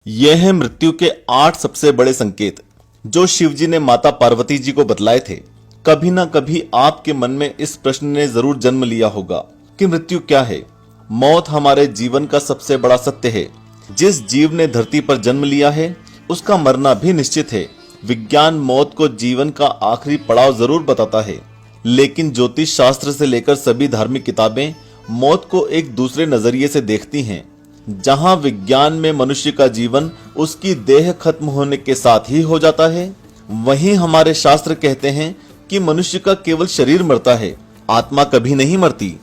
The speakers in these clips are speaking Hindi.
ये हैं मृत्यु के 8 सबसे बड़े संकेत जो शिवजी ने माता पार्वती जी को बतलाए थे। कभी ना कभी आपके मन में इस प्रश्न ने जरूर जन्म लिया होगा कि मृत्यु क्या है। मौत हमारे जीवन का सबसे बड़ा सत्य है। जिस जीव ने धरती पर जन्म लिया है उसका मरना भी निश्चित है। विज्ञान मौत को जीवन का आखिरी पड़ाव जरूर बताता है, लेकिन ज्योतिष शास्त्र से लेकर सभी धार्मिक किताबें मौत को एक दूसरे नजरिए से देखती हैं। जहां विज्ञान में मनुष्य का जीवन उसकी देह खत्म होने के साथ ही हो जाता है, वहीं हमारे शास्त्र कहते हैं कि मनुष्य का केवल शरीर मरता है, आत्मा कभी नहीं मरती।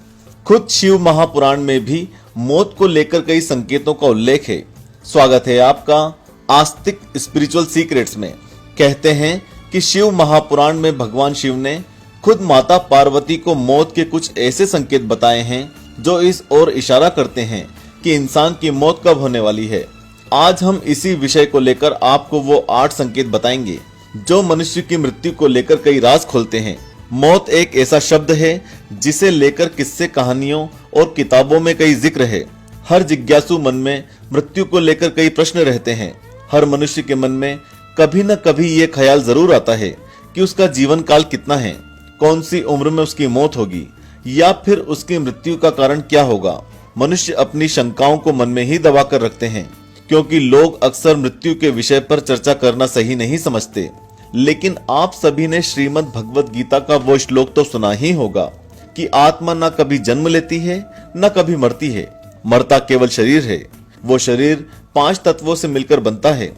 खुद शिव महापुराण में भी मौत को लेकर कई संकेतों का उल्लेख है। स्वागत है आपका आस्तिक स्पिरिचुअल सीक्रेट्स में। कहते हैं कि शिव महापुराण में भगवान शिव ने खुद माता पार्वती को मौत के कुछ ऐसे संकेत बताए हैं जो इस ओर इशारा करते हैं कि इंसान की मौत कब होने वाली है। आज हम इसी विषय को लेकर आपको वो 8 संकेत बताएंगे जो मनुष्य की मृत्यु को लेकर कई राज खोलते हैं। मौत एक ऐसा शब्द है जिसे लेकर किस्से, कहानियों और किताबों में कई जिक्र है। हर जिज्ञासु मन में मृत्यु को लेकर कई प्रश्न रहते हैं। हर मनुष्य के मन में कभी न कभी ये ख्याल जरूर आता है कि उसका जीवन काल कितना है, कौन सी उम्र में उसकी मौत होगी, या फिर उसकी मृत्यु का कारण क्या होगा। मनुष्य अपनी शंकाओं को मन में ही दबा कर रखते हैं, क्योंकि लोग अक्सर मृत्यु के विषय पर चर्चा करना सही नहीं समझते। लेकिन आप सभी ने श्रीमद् भगवत गीता का वो श्लोक तो सुना ही होगा कि आत्मा न कभी जन्म लेती है न कभी मरती है, मरता केवल शरीर है। वो शरीर 5 तत्वों से मिलकर बनता है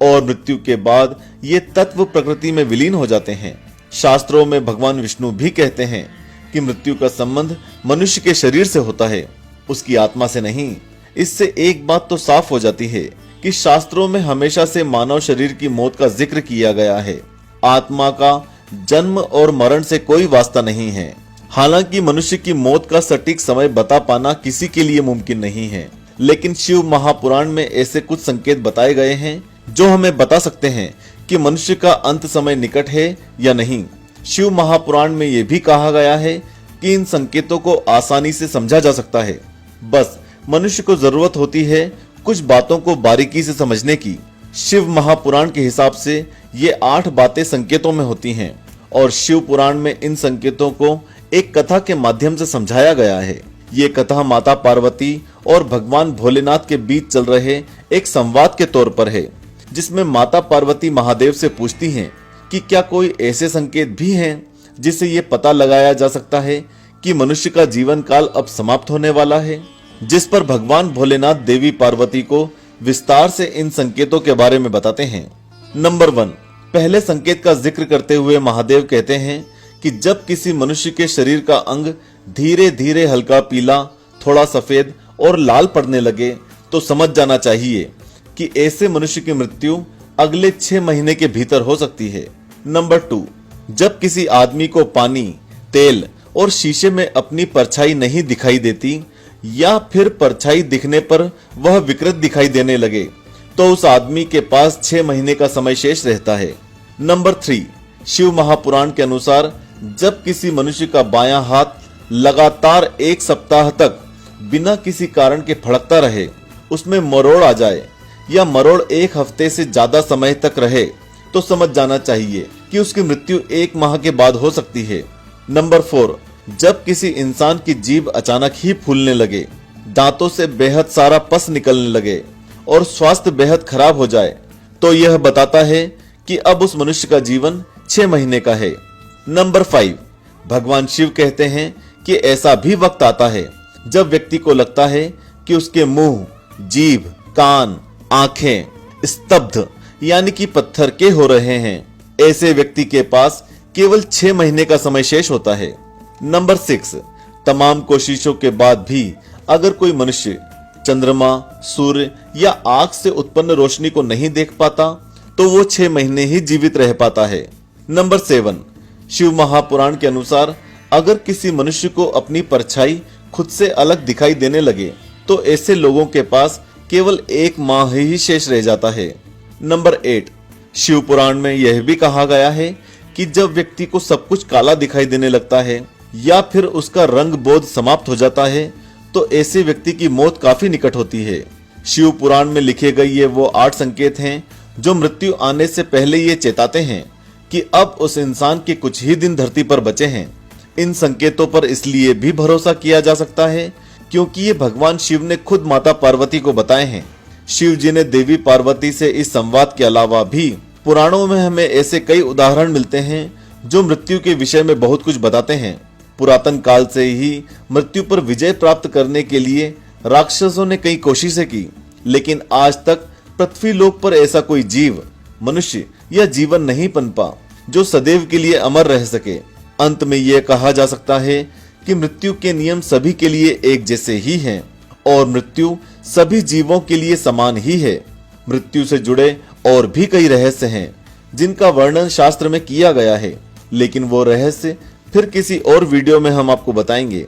और मृत्यु के बाद ये तत्व प्रकृति में विलीन हो जाते हैं। शास्त्रों में भगवान विष्णु भी कहते हैं कि मृत्यु का संबंध मनुष्य के शरीर से होता है, उसकी आत्मा से नहीं। इससे एक बात तो साफ हो जाती है कि शास्त्रों में हमेशा से मानव शरीर की मौत का जिक्र किया गया है। आत्मा का जन्म और मरण से कोई वास्ता नहीं है। हालांकि मनुष्य की मौत का सटीक समय बता पाना किसी के लिए मुमकिन नहीं है, लेकिन शिव महापुराण में ऐसे कुछ संकेत बताए गए हैं जो हमें बता सकते हैं कि मनुष्य का अंत समय निकट है या नहीं। शिव महापुराण में यह भी कहा गया है कि इन संकेतों को आसानी से समझा जा सकता है, बस मनुष्य को जरूरत होती है कुछ बातों को बारीकी से समझने की। शिव महापुराण के हिसाब से ये 8 बातें संकेतों में होती हैं और शिव पुराण में इन संकेतों को एक कथा के माध्यम से समझाया गया है। ये कथा माता पार्वती और भगवान भोलेनाथ के बीच चल रहे एक संवाद के तौर पर है, जिसमें माता पार्वती महादेव से पूछती हैं कि क्या कोई ऐसे संकेत भी हैं जिससे ये पता लगाया जा सकता है कि मनुष्य का जीवन काल अब समाप्त होने वाला है। जिस पर भगवान भोलेनाथ देवी पार्वती को विस्तार से इन संकेतों के बारे में बताते हैं। नंबर 1, पहले संकेत का जिक्र करते हुए महादेव कहते हैं कि जब किसी मनुष्य के शरीर का अंग धीरे धीरे हल्का पीला, थोड़ा सफेद और लाल पड़ने लगे तो समझ जाना चाहिए कि ऐसे मनुष्य की मृत्यु अगले 6 महीने के भीतर हो सकती है। नंबर 2, जब किसी आदमी को पानी, तेल और शीशे में अपनी परछाई नहीं दिखाई देती या फिर परछाई दिखने पर वह विकृत दिखाई देने लगे तो उस आदमी के पास 6 महीने का समय शेष रहता है। नंबर 3, शिव महापुराण के अनुसार जब किसी मनुष्य का बायां हाथ लगातार 1 सप्ताह तक बिना किसी कारण के फड़कता रहे, उसमें मरोड़ आ जाए या मरोड़ 1 हफ्ते से ज्यादा समय तक रहे तो समझ जाना चाहिए कि उसकी मृत्यु 1 माह के बाद हो सकती है। नंबर 4, जब किसी इंसान की जीभ अचानक ही फूलने लगे, दांतों से बेहद सारा पस निकलने लगे और स्वास्थ्य बेहद खराब हो जाए तो यह बताता है कि अब उस मनुष्य का जीवन 6 महीने का है। नंबर 5, भगवान शिव कहते हैं कि ऐसा भी वक्त आता है जब व्यक्ति को लगता है कि उसके मुंह, जीभ, कान, आंखें स्तब्ध यानी कि पत्थर के हो रहे हैं। ऐसे व्यक्ति के पास केवल 6 महीने का समय शेष होता है। नंबर 6, तमाम कोशिशों के बाद भी अगर कोई मनुष्य चंद्रमा, सूर्य या आग से उत्पन्न रोशनी को नहीं देख पाता तो वो 6 महीने ही जीवित रह पाता है। नंबर 7, शिव महापुराण के अनुसार अगर किसी मनुष्य को अपनी परछाई खुद से अलग दिखाई देने लगे तो ऐसे लोगों के पास केवल 1 माह ही शेष रह जाता है। नंबर 8, शिव पुराण में यह भी कहा गया है कि जब व्यक्ति को सब कुछ काला दिखाई देने लगता है या फिर उसका रंग बोध समाप्त हो जाता है तो ऐसे व्यक्ति की मौत काफी निकट होती है। शिव पुराण में लिखे गए ये वो 8 संकेत हैं जो मृत्यु आने से पहले ये चेताते हैं कि अब उस इंसान के कुछ ही दिन धरती पर बचे हैं। इन संकेतों पर इसलिए भी भरोसा किया जा सकता है क्योंकि ये भगवान शिव ने खुद माता पार्वती को बताए हैं। शिव जी ने देवी पार्वती से इस संवाद के अलावा भी पुराणों में हमें ऐसे कई उदाहरण मिलते हैं जो मृत्यु के विषय में बहुत कुछ बताते हैं। पुरातन काल से ही मृत्यु पर विजय प्राप्त करने के लिए राक्षसों ने कई कोशिशें की, लेकिन आज तक पृथ्वी लोक पर ऐसा कोई जीव, मनुष्य या जीवन नहीं पनपा जो सदैव के लिए अमर रह सके। अंत में यह कहा जा सकता है कि मृत्यु के नियम सभी के लिए एक जैसे ही हैं और मृत्यु सभी जीवों के लिए समान ही है। मृत्यु से जुड़े और भी कई रहस्य हैं जिनका वर्णन शास्त्र में किया गया है, लेकिन वो रहस्य फिर किसी और वीडियो में हम आपको बताएंगे।